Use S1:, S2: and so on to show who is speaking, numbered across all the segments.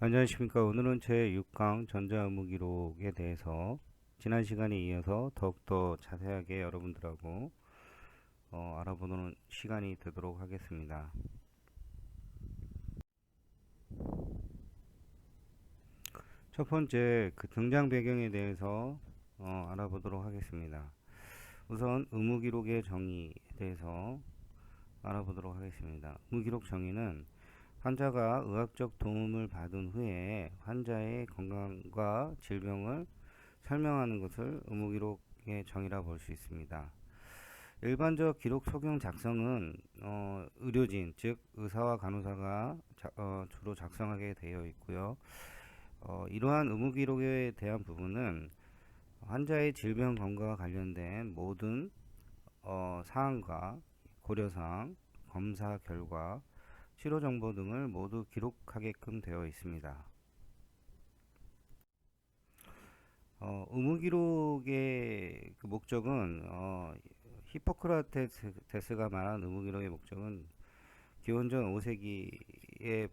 S1: 안녕하십니까. 오늘은 제6강 전자의무기록에 대해서 지난 시간에 이어서 더욱더 자세하게 여러분들하고 알아보는 시간이 되도록 하겠습니다. 첫 번째, 등장 배경에 대해서 알아보도록 하겠습니다. 우선 의무기록의 정의에 대해서 알아보도록 하겠습니다. 의무기록 정의는 환자가 의학적 도움을 받은 후에 환자의 건강과 질병을 설명하는 것을 의무기록의 정의라 볼 수 있습니다. 일반적 기록 소경 작성은 의료진, 즉 의사와 간호사가 주로 작성하게 되어 있고요. 이러한 의무기록에 대한 부분은 환자의 질병 건강과 관련된 모든 사항과 고려사항, 검사 결과, 치료 정보 등을 모두 기록하게끔 되어 있습니다. 의무기록의 목적은 히포크라테스가 말한 의무기록의 목적은 기원전 5세기의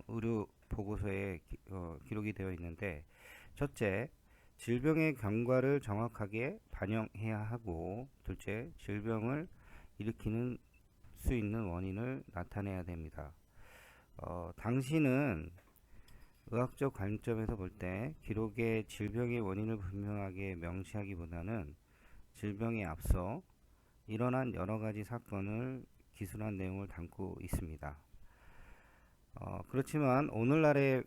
S1: 의료 보고서에 기록이 되어 있는데, 첫째, 질병의 경과를 정확하게 반영해야 하고, 둘째, 질병을 일으키는 수 있는 원인을 나타내야 됩니다. 당시는 의학적 관점에서 볼 때 기록의 질병의 원인을 분명하게 명시하기보다는 질병에 앞서 일어난 여러 가지 사건을 기술한 내용을 담고 있습니다. 그렇지만 오늘날의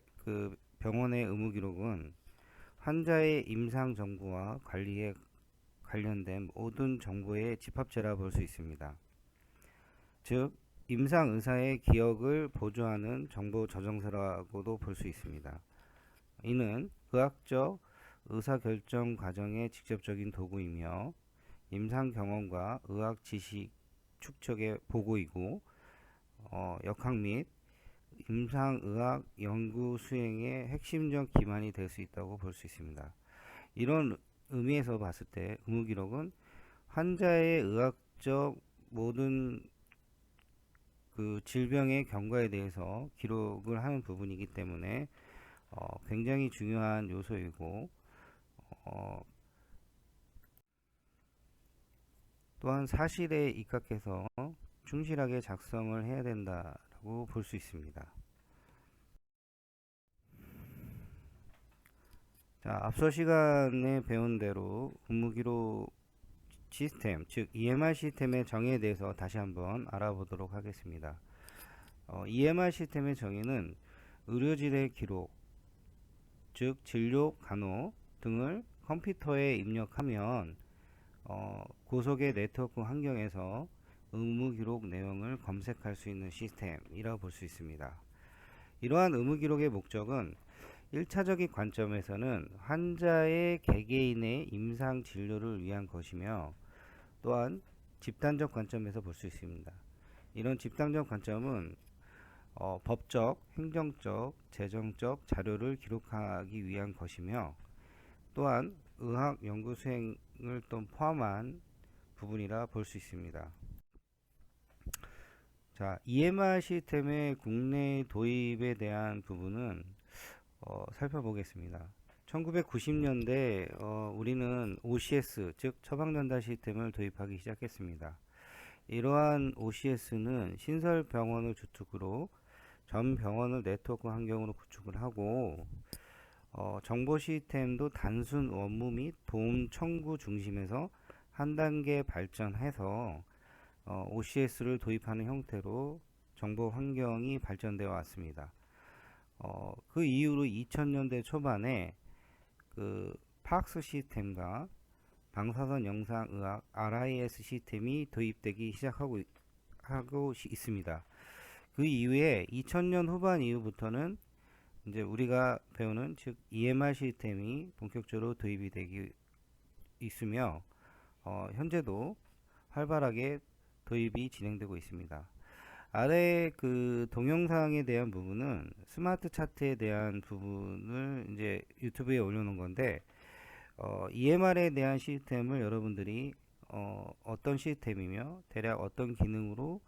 S1: 병원의 의무 기록은 환자의 임상 정보와 관리에 관련된 모든 정보의 집합체라 볼 수 있습니다. 즉, 임상 의사의 기억을 보조하는 정보 저장소라고도 볼 수 있습니다. 이는 의학적 의사결정 과정의 직접적인 도구이며 임상 경험과 의학 지식 축적의 보고이고, 역학 및 임상의학 연구 수행의 핵심적 기반이 될 수 있다고 볼 수 있습니다. 이런 의미에서 봤을 때 의무기록은 환자의 의학적 모든 질병의 경과에 대해서 기록을 하는 부분이기 때문에 굉장히 중요한 요소이고, 또한 사실에 입각해서 충실하게 작성을 해야 된다고 볼 수 있습니다. 자, 앞서 시간에 배운 대로 의무기록 시스템, 즉 EMR 시스템의 정의에 대해서 다시 한번 알아보도록 하겠습니다. EMR 시스템의 정의는 의료진의 기록, 즉 진료, 간호 등을 컴퓨터에 입력하면 고속의 네트워크 환경에서 의무기록 내용을 검색할 수 있는 시스템이라고 볼 수 있습니다. 이러한 의무기록의 목적은 1차적인 관점에서는 환자의 개개인의 임상 진료를 위한 것이며, 또한 집단적 관점에서 볼 수 있습니다. 이런 집단적 관점은 법적, 행정적, 재정적 자료를 기록하기 위한 것이며, 또한 의학 연구 수행을 또 포함한 부분이라 볼 수 있습니다. 자, EMR 시스템의 국내 도입에 대한 부분은 살펴보겠습니다. 1990년대 우리는 OCS, 즉 처방전달 시스템을 도입하기 시작했습니다. 이러한 OCS는 신설 병원을 주축으로 전 병원을 네트워크 환경으로 구축을 하고, 정보 시스템도 단순 업무 및 도움 청구 중심에서 한 단계 발전해서 OCS를 도입하는 형태로 정보 환경이 발전되어 왔습니다. 그 이후로 2000년대 초반에 팍스 시스템과 방사선 영상의학 RIS 시스템이 도입되기 시작하고 있습니다. 그 이후에 2000년 후반 이후부터는 이제 우리가 배우는 즉 EMR 시스템이 본격적으로 도입이 되기 있으며, 현재도 활발하게 도입이 진행되고 있습니다. 아래 동영상에 대한 부분은 스마트 차트에 대한 부분을 이제 유튜브에 올려놓은 건데, EMR에 대한 시스템을 여러분들이 어떤 시스템이며 대략 어떤 기능으로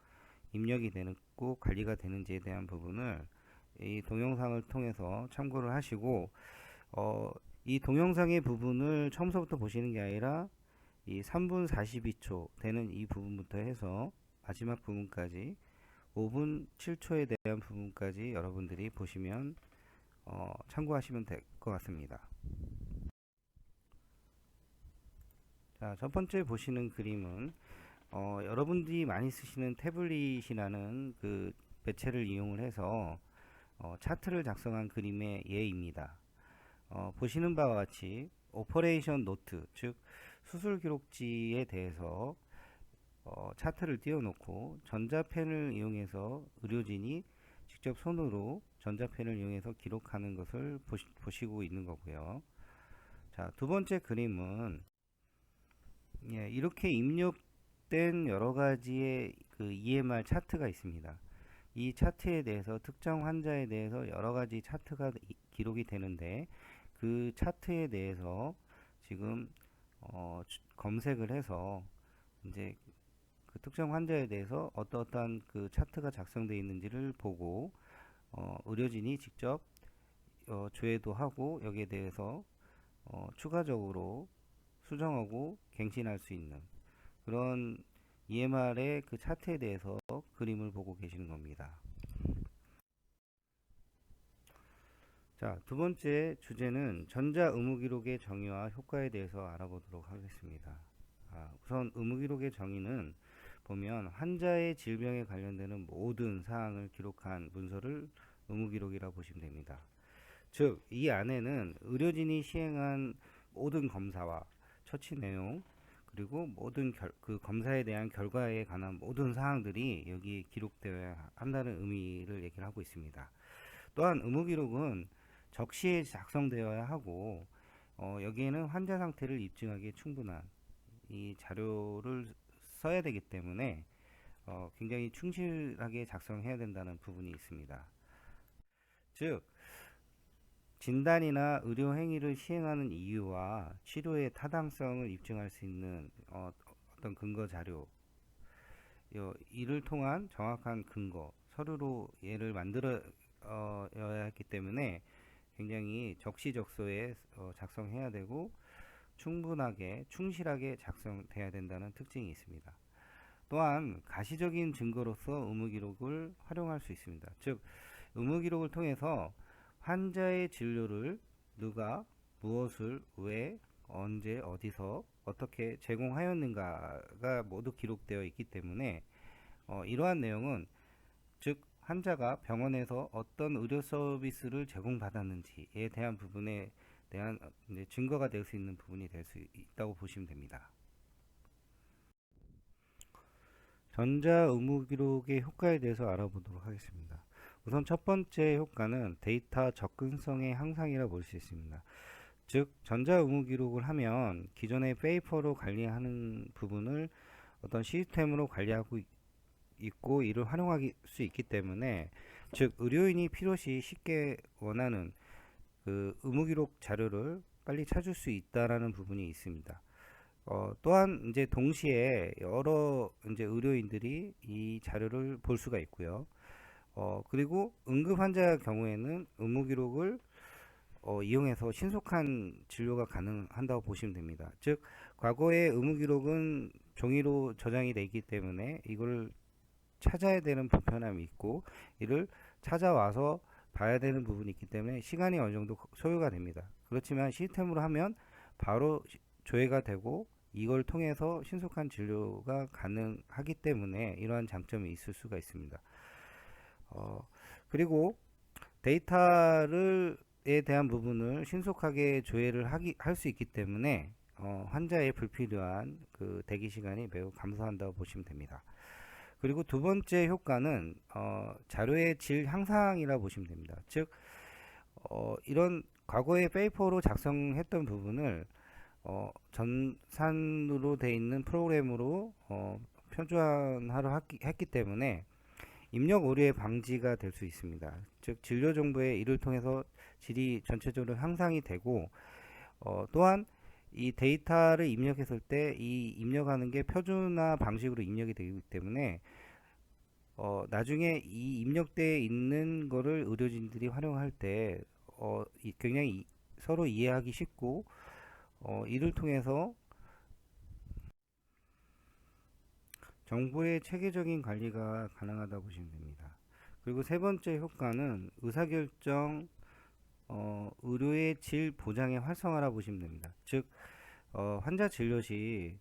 S1: 입력이 되고 관리가 되는지에 대한 부분을 이 동영상을 통해서 참고를 하시고, 이 동영상의 부분을 처음부터 보시는 게 아니라 이 3분 42초 되는 이 부분부터 해서 마지막 부분까지 5분 7초에 대한 부분까지 여러분들이 보시면 참고하시면 될 것 같습니다. 자, 첫 번째 보시는 그림은 여러분들이 많이 쓰시는 태블릿이라는 그 매체를 이용을 해서 차트를 작성한 그림의 예입니다. 보시는 바와 같이 오퍼레이션 노트, 즉 수술 기록지에 대해서 차트를 띄워놓고 전자펜을 이용해서 의료진이 직접 손으로 전자펜을 이용해서 기록하는 것을 보시고 있는 거고요. 자, 두 번째 그림은 이렇게 입력된 여러 가지의 그 EMR 차트가 있습니다. 이 차트에 대해서 특정 환자에 대해서 여러 가지 차트가 기록이 되는데, 그 차트에 대해서 지금 검색을 해서 이제 그 특정 환자에 대해서 어떠한 그 차트가 작성되어 있는지를 보고 의료진이 직접 조회도 하고 여기에 대해서 추가적으로 수정하고 갱신할 수 있는 그런 EMR의 그 차트에 대해서 그림을 보고 계시는 겁니다. 자, 두 번째 주제는 전자 의무기록의 정의와 효과에 대해서 알아보도록 하겠습니다. 우선 의무기록의 정의는 보면 환자의 질병에 관련되는 모든 사항을 기록한 문서를 의무기록이라고 보시면 됩니다. 즉, 이 안에는 의료진이 시행한 모든 검사와 처치 내용, 그리고 모든 그 검사에 대한 결과에 관한 모든 사항들이 여기에 기록되어야 한다는 의미를 얘기를 하고 있습니다. 또한 의무기록은 적시에 작성되어야 하고 여기에는 환자 상태를 입증하기에 충분한 이 자료를 써야 되기 때문에 굉장히 충실하게 작성해야 된다는 부분이 있습니다. 즉, 진단이나 의료 행위를 시행하는 이유와 치료의 타당성을 입증할 수 있는 어떤 근거 자료, 이를 통한 정확한 근거, 서류로 얘를 만들어야 했기 때문에 굉장히 적시적소에 작성해야 되고 충분하게 충실하게 작성돼야 된다는 특징이 있습니다. 또한 가시적인 증거로서 의무기록을 활용할 수 있습니다. 즉, 의무기록을 통해서 환자의 진료를 누가 무엇을 왜 언제 어디서 어떻게 제공하였는가가 모두 기록되어 있기 때문에 이러한 내용은 즉 환자가 병원에서 어떤 의료 서비스를 제공받았는지에 대한 부분에 대한 이제 증거가 될 수 있는 부분이 될 수 있다고 보시면 됩니다. 전자 의무 기록의 효과에 대해서 알아보도록 하겠습니다. 우선 첫 번째 효과는 데이터 접근성의 향상이라 볼 수 있습니다. 즉 전자 의무 기록을 하면 기존의 페이퍼로 관리하는 부분을 어떤 시스템으로 관리하고 있고 이를 활용할 수 있기 때문에, 즉 의료인이 필요시 쉽게 원하는 그 의무기록 자료를 빨리 찾을 수 있다라는 부분이 있습니다. 또한 이제 동시에 여러 이제 의료인들이 이 자료를 볼 수가 있고요. 그리고 응급 환자 경우에는 의무기록을 이용해서 신속한 진료가 가능한다고 보시면 됩니다. 즉 과거의 의무기록은 종이로 저장이 되어 있기 때문에 이걸 찾아야 되는 불편함이 있고 이를 찾아와서 봐야 되는 부분이 있기 때문에 시간이 어느 정도 소요가 됩니다. 그렇지만 시스템으로 하면 바로 조회가 되고 이걸 통해서 신속한 진료가 가능하기 때문에 이러한 장점이 있을 수가 있습니다. 그리고 데이터에 대한 부분을 신속하게 조회를 할 수 있기 때문에 환자의 불필요한 그 대기 시간이 매우 감소한다고 보시면 됩니다. 그리고 두 번째 효과는 자료의 질 향상이라 보시면 됩니다. 즉 이런 과거의 페이퍼로 작성했던 부분을 전산으로 되어 있는 프로그램으로 표준화를 했기 때문에 입력 오류의 방지가 될 수 있습니다. 즉 진료 정보에 이를 통해서 질이 전체적으로 향상이 되고 또한 이 데이터를 입력했을 때 이 입력하는 게 표준화 방식으로 입력이 되기 때문에 나중에 이 입력되어 있는 거를 의료진들이 활용할 때 굉장히 서로 이해하기 쉽고 이를 통해서 정보의 체계적인 관리가 가능하다고 보시면 됩니다. 그리고 세 번째 효과는 의사결정, 의료의 질 보장의 활성화라 보시면 됩니다. 즉, 환자 진료 시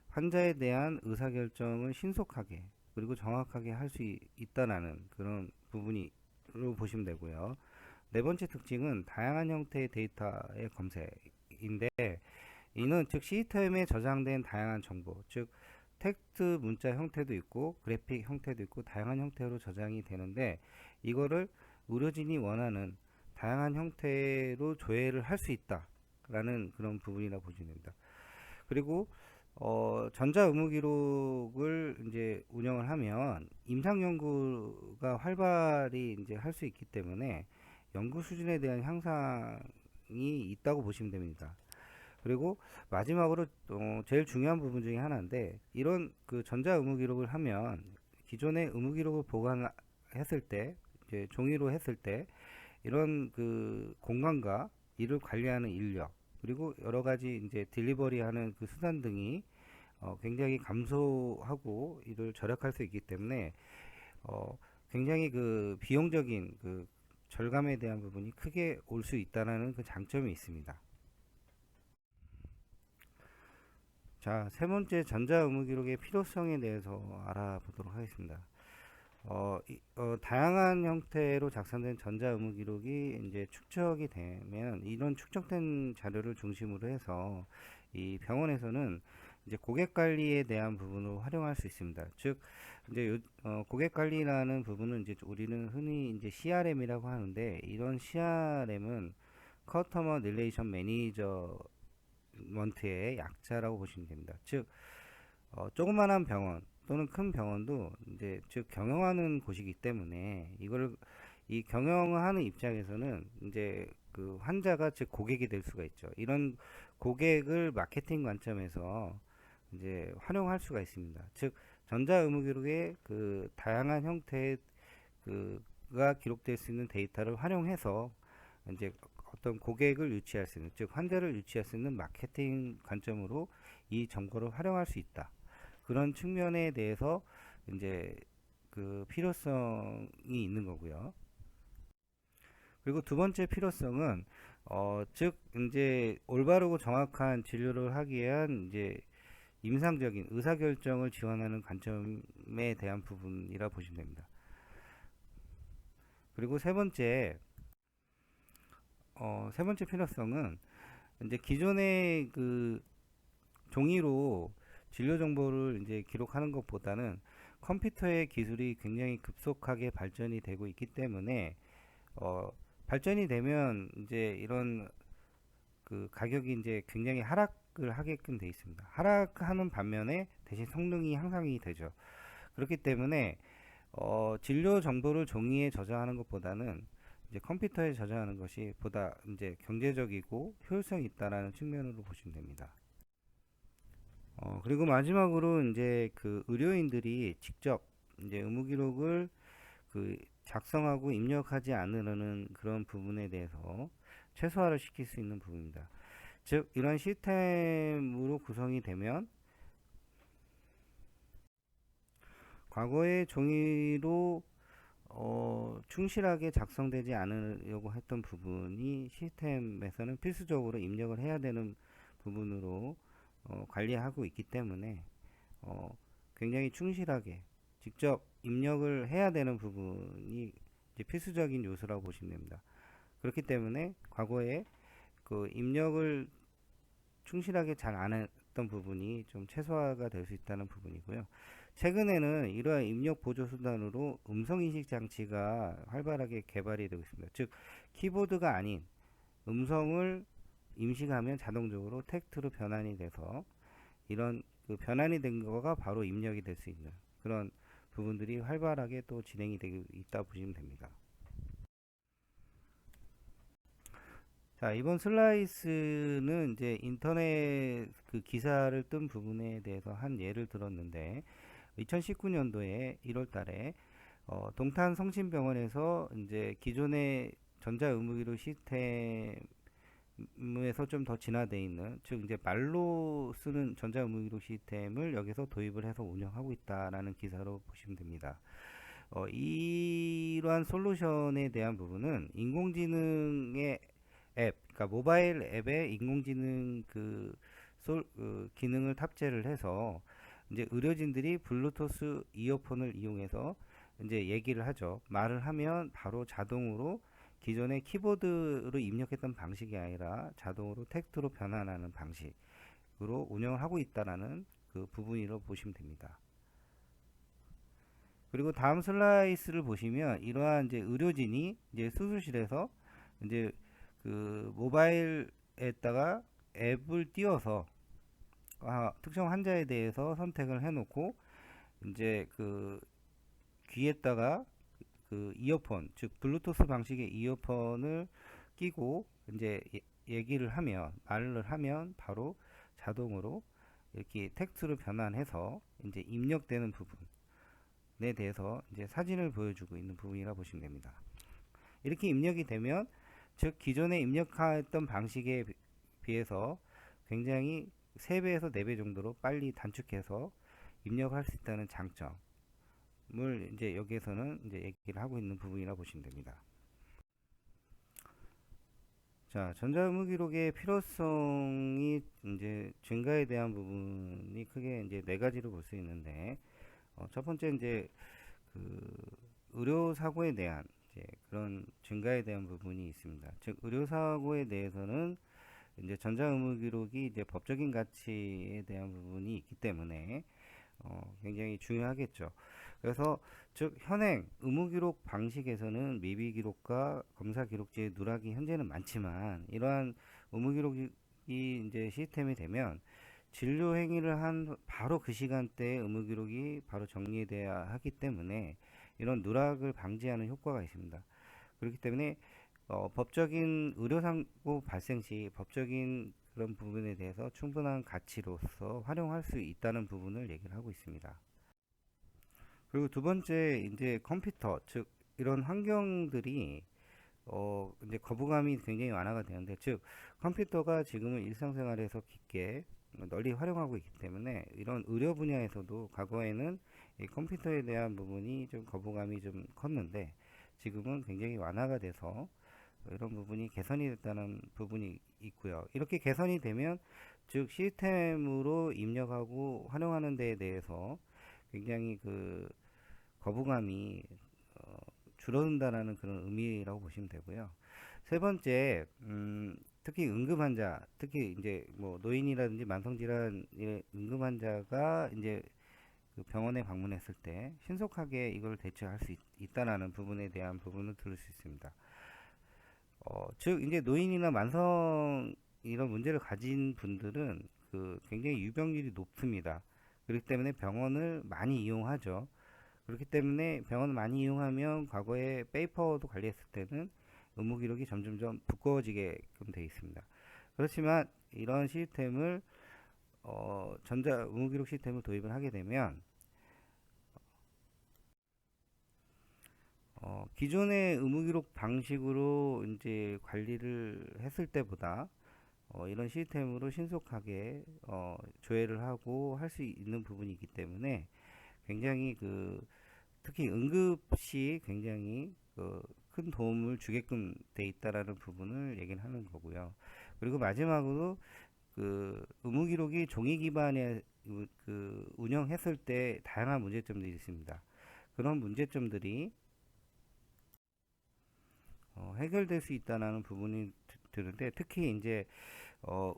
S1: 환자에 대한 의사결정을 신속하게 그리고 정확하게 할 수 있다라는 그런 부분으로 보시면 되고요. 네 번째 특징은 다양한 형태의 데이터의 검색인데, 이는 즉 시스템에 저장된 다양한 정보, 즉 텍스트 문자 형태도 있고 그래픽 형태도 있고 다양한 형태로 저장이 되는데, 이거를 의료진이 원하는 다양한 형태로 조회를 할 수 있다라는 그런 부분이라 보시면 됩니다. 그리고 전자 의무 기록을 이제 운영을 하면 임상 연구가 활발히 이제 할 수 있기 때문에 연구 수준에 대한 향상이 있다고 보시면 됩니다. 그리고 마지막으로 제일 중요한 부분 중에 하나인데, 이런 그 전자 의무 기록을 하면 기존의 의무 기록을 보관했을 때, 이제 종이로 했을 때 이런 그 공간과 이를 관리하는 인력, 그리고 여러 가지 이제 딜리버리하는 그 수단 등이 굉장히 감소하고 이를 절약할 수 있기 때문에 굉장히 그 비용적인 그 절감에 대한 부분이 크게 올 수 있다는 그 장점이 있습니다. 자, 세 번째 전자 의무 기록의 필요성에 대해서 알아보도록 하겠습니다. 다양한 형태로 작성된 전자 의무 기록이 이제 축적이 되면, 이런 축적된 자료를 중심으로 해서 이 병원에서는 이제 고객 관리에 대한 부분으로 활용할 수 있습니다. 즉, 이제 고객 관리라는 부분은 이제 우리는 흔히 이제 CRM이라고 하는데, 이런 CRM은 커스터머 릴레이션 매니저먼트의 약자라고 보시면 됩니다. 즉, 조그만한 병원 또는 큰 병원도 이제 즉 경영하는 곳이기 때문에, 이 경영하는 입장에서는 이제 그 환자가 즉 고객이 될 수가 있죠. 이런 고객을 마케팅 관점에서 이제 활용할 수가 있습니다. 즉 전자 의무 기록의 그 다양한 형태의 그가 기록될 수 있는 데이터를 활용해서 이제 어떤 고객을 유치할 수 있는, 즉 환자를 유치할 수 있는 마케팅 관점으로 이 정보를 활용할 수 있다. 그런 측면에 대해서 이제 그 필요성이 있는 거고요. 그리고 두 번째 필요성은 즉 이제 올바르고 정확한 진료를 하기 위한 이제 임상적인 의사결정을 지원하는 관점에 대한 부분이라 보시면 됩니다. 그리고 세 번째 필요성은 이제 기존의 그 종이로 진료 정보를 이제 기록하는 것보다는 컴퓨터의 기술이 굉장히 급속하게 발전이 되고 있기 때문에 발전이 되면 이제 이런 그 가격이 이제 굉장히 하락을 하게끔 되어 있습니다. 하락하는 반면에 대신 성능이 향상이 되죠. 그렇기 때문에 진료 정보를 종이에 저장하는 것보다는 이제 컴퓨터에 저장하는 것이 보다 이제 경제적이고 효율성이 있다라는 측면으로 보시면 됩니다. 그리고 마지막으로 이제 그 의료인들이 직접 이제 의무 기록을 그 작성하고 입력하지 않으려는 그런 부분에 대해서 최소화를 시킬 수 있는 부분입니다. 즉 이런 시스템으로 구성이 되면 과거의 종이로 충실하게 작성되지 않으려고 했던 부분이 시스템에서는 필수적으로 입력을 해야 되는 부분으로 관리하고 있기 때문에 굉장히 충실하게 직접 입력을 해야 되는 부분이 이제 필수적인 요소라고 보시면 됩니다. 그렇기 때문에 과거에 그 입력을 충실하게 잘 안 했던 부분이 좀 최소화가 될 수 있다는 부분이고요. 최근에는 이러한 입력 보조 수단으로 음성 인식 장치가 활발하게 개발이 되고 있습니다. 즉 키보드가 아닌 음성을 임시하면 자동적으로 텍스트로 변환이 돼서 이런 그 변환이 된 거가 바로 입력이 될 수 있는 그런 부분들이 활발하게 또 진행이 되고 있다 보시면 됩니다. 자, 이번 슬라이스는 이제 인터넷 그 기사를 뜬 부분에 대해서 한 예를 들었는데, 2019년도에 1월 달에 동탄 성심병원에서 이제 기존의 전자의무기록 시스템에서 좀 더 진화되어 있는, 즉 이제 말로 쓰는 전자의무기록 시스템을 여기서 도입을 해서 운영하고 있다라는 기사로 보시면 됩니다. 이러한 솔루션에 대한 부분은 인공지능의 앱, 그러니까 모바일 앱에 인공지능 기능을 탑재를 해서 이제 의료진들이 블루투스 이어폰을 이용해서 이제 얘기를 하죠. 말을 하면 바로 자동으로 기존의 키보드로 입력했던 방식이 아니라 자동으로 텍스트로 변환하는 방식으로 운영을 하고 있다라는 그 부분이라고 보시면 됩니다. 그리고 다음 슬라이스를 보시면 이러한 이제 의료진이 이제 수술실에서 이제 그 모바일에다가 앱을 띄워서 특정 환자에 대해서 선택을 해놓고 이제 그 귀에다가 그 이어폰, 즉 블루투스 방식의 이어폰을 끼고 이제 얘기를 하면, 말을 하면 바로 자동으로 이렇게 텍스트로 변환해서 이제 입력되는 부분에 대해서 이제 사진을 보여주고 있는 부분이라 보시면 됩니다. 이렇게 입력이 되면, 즉 기존에 입력했던 방식에 비해서 굉장히 3배에서 4배 정도로 빨리 단축해서 입력할 수 있다는 장점을 이제 여기에서는 이제 얘기를 하고 있는 부분이라 보시면 됩니다. 자, 전자의무기록의 필요성이 이제 증가에 대한 부분이 크게 이제 4가지로 볼 수 있는데, 첫 번째 이제 그 의료사고에 대한 이제 그런 증가에 대한 부분이 있습니다. 즉 의료사고에 대해서는 이제 전자의무기록이 이제 법적인 가치에 대한 부분이 있기 때문에 굉장히 중요하겠죠. 그래서 즉 현행 의무기록 방식에서는 미비기록과 검사기록지의 누락이 현재는 많지만, 이러한 의무기록이 이제 시스템이 되면 진료 행위를 한 바로 그 시간대에 의무기록이 바로 정리돼야 하기 때문에 이런 누락을 방지하는 효과가 있습니다. 그렇기 때문에 법적인 의료사고 발생 시 법적인 그런 부분에 대해서 충분한 가치로서 활용할 수 있다는 부분을 얘기를 하고 있습니다. 그리고 두 번째, 이제 컴퓨터, 즉 이런 환경들이 이제 거부감이 굉장히 완화가 되는데, 즉 컴퓨터가 지금은 일상생활에서 깊게 널리 활용하고 있기 때문에 이런 의료 분야에서도 과거에는 이 컴퓨터에 대한 부분이 좀 거부감이 좀 컸는데, 지금은 굉장히 완화가 돼서 이런 부분이 개선이 됐다는 부분이 있고요. 이렇게 개선이 되면 즉 시스템으로 입력하고 활용하는 데에 대해서 굉장히 그 거부감이 줄어든다라는 그런 의미라고 보시면 되고요. 세 번째, 특히 응급 환자, 특히 이제 뭐 노인이라든지 만성질환의 응급 환자가 이제 그 병원에 방문했을 때 신속하게 이걸 대처할 수 있다라는 부분에 대한 부분을 들을 수 있습니다. 즉 이제 노인이나 만성 이런 문제를 가진 분들은 그 굉장히 유병률이 높습니다. 그렇기 때문에 병원을 많이 이용하죠. 그렇기 때문에 병원을 많이 이용하면 과거에 페이퍼도 관리했을 때는 의무 기록이 점점점 두꺼워지게끔 되어 있습니다. 그렇지만 이런 시스템을 전자 의무 기록 시스템을 도입을 하게 되면 기존의 의무 기록 방식으로 이제 관리를 했을 때보다 이런 시스템으로 신속하게 조회를 하고 할 수 있는 부분이 있기 때문에 굉장히 그 특히 응급시 굉장히 큰 도움을 주게끔 돼 있다라는 부분을 얘기를 하는 거고요. 그리고 마지막으로 그 의무 기록이 종이 기반의 그 운영했을 때 다양한 문제점들이 있습니다. 그런 문제점들이 해결될 수 있다는 부분이 드는데, 특히 이제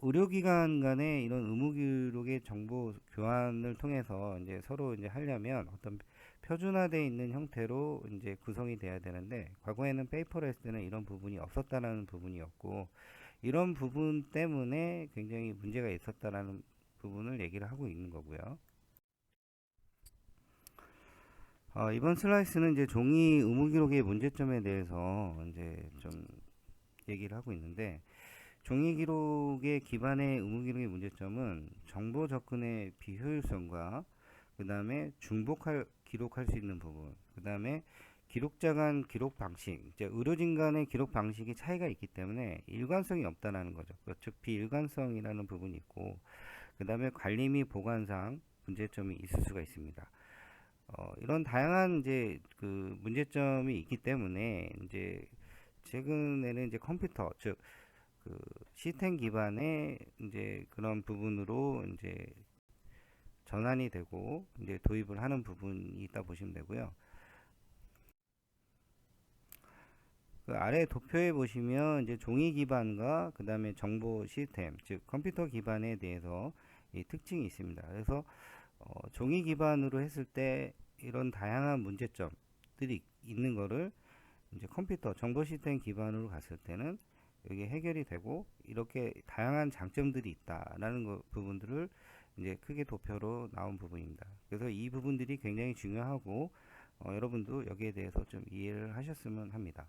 S1: 의료기관 간의 이런 의무 기록의 정보 교환을 통해서 이제 서로 이제 하려면 어떤 표준화되어 있는 형태로 이제 구성이 돼야 되는데, 과거에는 페이퍼로 했을 때는 이런 부분이 없었다는 부분이었고, 이런 부분 때문에 굉장히 문제가 있었다라는 부분을 얘기를 하고 있는 거고요. 이번 슬라이스는 이제 종이 의무 기록의 문제점에 대해서 이제 좀 얘기를 하고 있는데, 종이 기록의 기반의 의무 기록의 문제점은 정보 접근의 비효율성과 그 다음에 기록할 수 있는 부분, 그 다음에 기록자 간 기록 방식, 이제 의료진 간의 기록 방식이 차이가 있기 때문에 일관성이 없다라는 거죠. 즉 비일관성이라는 부분이 있고, 그 다음에 관리 및 보관상 문제점이 있을 수가 있습니다. 이런 다양한 이제 그 문제점이 있기 때문에 이제 최근에는 이제 컴퓨터, 즉 그 시스템 기반의 이제 그런 부분으로 이제 전환이 되고 이제 도입을 하는 부분이 있다 보시면 되고요. 그 아래 도표에 보시면 이제 종이 기반과 그 다음에 정보 시스템, 즉 컴퓨터 기반에 대해서 이 특징이 있습니다. 그래서 종이 기반으로 했을 때 이런 다양한 문제점들이 있는 거를 이제 컴퓨터 정보 시스템 기반으로 갔을 때는 이게 해결이 되고 이렇게 다양한 장점들이 있다라는 부분들을 이제 크게 도표로 나온 부분입니다. 그래서 이 부분들이 굉장히 중요하고 여러분도 여기에 대해서 좀 이해를 하셨으면 합니다.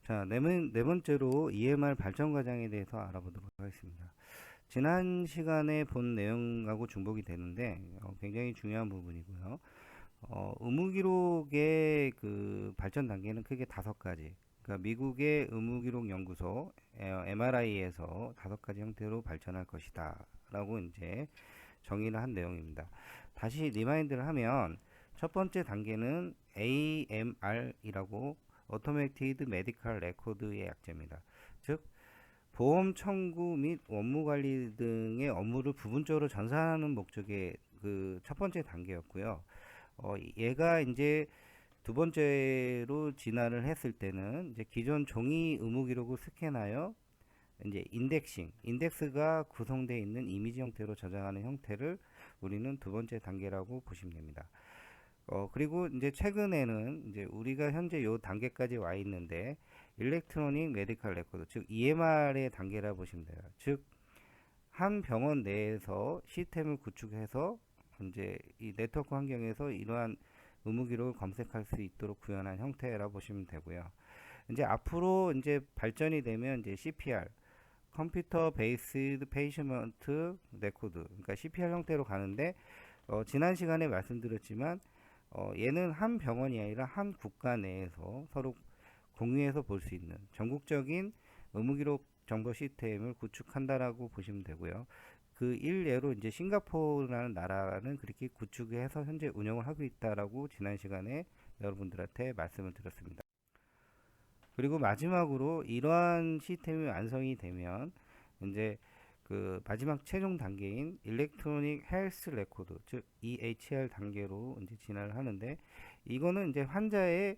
S1: 자, 네 번째로 EMR 발전 과정에 대해서 알아보도록 하겠습니다. 지난 시간에 본 내용하고 중복이 되는데 굉장히 중요한 부분이고요. 의무기록의 그 발전 단계는 크게 5가지. 그러니까 미국의 의무기록연구소 MRI에서 5가지 형태로 발전할 것이다. 라고 이제 정의를 한 내용입니다. 다시 리마인드를 하면 첫 번째 단계는 AMR이라고 Automated Medical Record의 약자입니다. 즉 보험 청구 및 업무 관리 등의 업무를 부분적으로 전산하는 목적의 그 첫 번째 단계였고요. 얘가 이제 두 번째로 진화를 했을 때는 이제 기존 종이 의무 기록을 스캔하여 이제 인덱스가 구성되어 있는 이미지 형태로 저장하는 형태를 우리는 두 번째 단계라고 보시면 됩니다. 그리고 이제 최근에는 이제 우리가 현재 요 단계까지 와 있는데 일렉트로닉 메디컬 레코드, 즉 EMR의 단계라 보시면 돼요. 즉 한 병원 내에서 시스템을 구축해서 이제 이 네트워크 환경에서 이러한 의무 기록을 검색할 수 있도록 구현한 형태라고 보시면 되고요. 이제 앞으로 이제 발전이 되면 이제 CPR, 컴퓨터 베이스드 페이시먼트 레코드, 그러니까 CPR 형태로 가는데 지난 시간에 말씀드렸지만 얘는 한 병원이 아니라 한 국가 내에서 서로 공유해서 볼 수 있는 전국적인 의무기록 정보 시스템을 구축한다라고 보시면 되고요. 그 일례로 이제 싱가포르라는 나라는 그렇게 구축해서 현재 운영을 하고 있다라고 지난 시간에 여러분들한테 말씀을 드렸습니다. 그리고 마지막으로 이러한 시스템이 완성이 되면 이제 그 마지막 최종 단계인 일렉트로닉 헬스 레코드, 즉 EHR 단계로 이제 진화를 하는데, 이거는 이제 환자의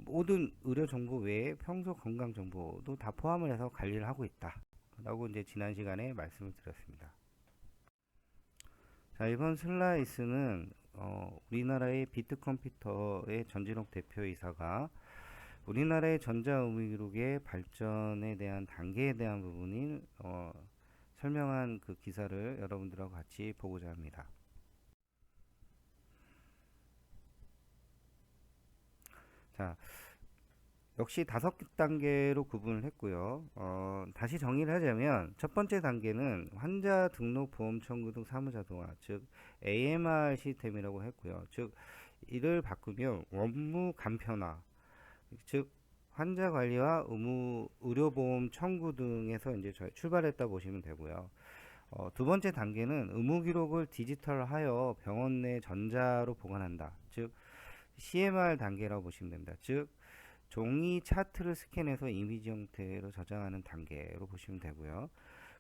S1: 모든 의료 정보 외에 평소 건강 정보도 다 포함을 해서 관리를 하고 있다라고 이제 지난 시간에 말씀을 드렸습니다. 자, 이번 슬라이스는 우리나라의 비트컴퓨터의 전진욱 대표이사가 우리나라의 전자의무기록의 발전에 대한 단계에 대한 부분을 설명한 그 기사를 여러분들하고 같이 보고자 합니다. 자, 역시 5단계로 구분을 했고요. 다시 정의를 하자면 첫 번째 단계는 환자 등록 보험 청구 등 사무자동화, 즉 AMR 시스템이라고 했고요. 즉 이를 바꾸면 업무 간편화, 즉 환자 관리와 의료보험 청구 등에서 이제 출발했다 보시면 되고요. 두 번째 단계는 의무 기록을 디지털하여 병원 내 전자로 보관한다. 즉 CMR 단계라고 보시면 됩니다. 즉 종이 차트를 스캔해서 이미지 형태로 저장하는 단계로 보시면 되고요.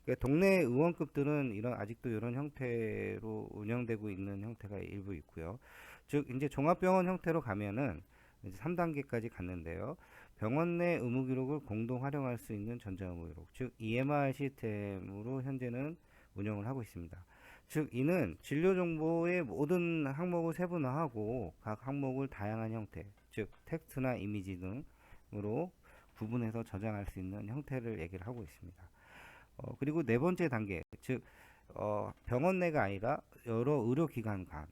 S1: 그러니까 동네 의원급들은 아직도 이런 형태로 운영되고 있는 형태가 일부 있고요. 즉 이제 종합병원 형태로 가면은 이제 3단계까지 갔는데요. 병원 내 의무 기록을 공동 활용할 수 있는 전자 의무 기록, 즉 EMR 시스템으로 현재는 운영을 하고 있습니다. 즉 이는 진료 정보의 모든 항목을 세분화하고 각 항목을 다양한 형태, 즉 텍스트나 이미지 등으로 구분해서 저장할 수 있는 형태를 얘기를 하고 있습니다. 그리고 네 번째 단계, 즉 병원 내가 아니라 여러 의료기관 간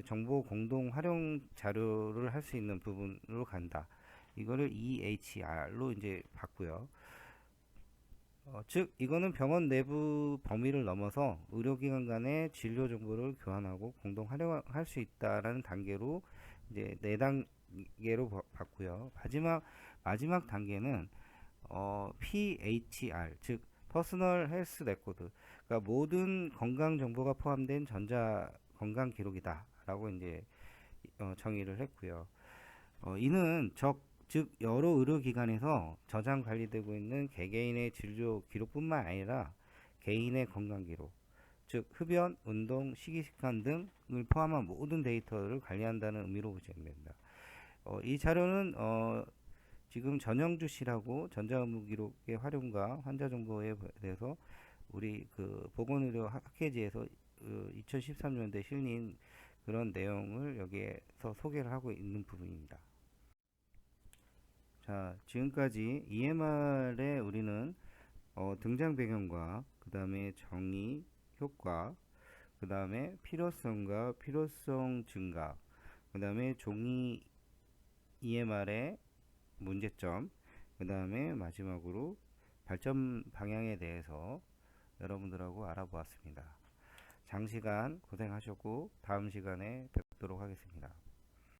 S1: 정보 공동 활용 자료를 할 수 있는 부분으로 간다. 이거를 EHR로 이제 봤고요. 그 다음에 네 번째 단계, 즉 병원 내 의무 기록을 디지털하여 병원 내 전자로 보관한다. 이거를 CMR 단계로 보시면 됩니다. 즉 즉 이거는 병원 내부 범위를 넘어서 의료기관 간의 진료 정보를 교환하고 공동 활용할 수 있다라는 단계로 이제 네 단계로 봤고요. 마지막 단계는 PHR, 즉 퍼스널 헬스 레코드, 그러니까 모든 건강 정보가 포함된 전자 건강 기록이다라고 이제 정의를 했고요. 이는 즉 여러 의료기관에서 저장 관리되고 있는 개개인의 진료 기록뿐만 아니라 개인의 건강 기록, 즉 흡연, 운동, 식이습관 등을 포함한 모든 데이터를 관리한다는 의미로 보시면 됩니다. 이 자료는 지금 전영주 씨라고 전자의무기록의 활용과 환자 정보에 대해서 우리 그 보건의료 학회지에서 2013년도에 실린 그런 내용을 여기에서 소개를 하고 있는 부분입니다. 자, 지금까지 EMR에 우리는 등장 배경과 그 다음에 정의, 효과, 그 다음에 필요성과 필요성 증가, 그 다음에 종이 EMR의 문제점, 그 다음에 마지막으로 발전 방향에 대해서 여러분들하고 알아보았습니다. 장시간 고생하셨고 다음 시간에 뵙도록 하겠습니다.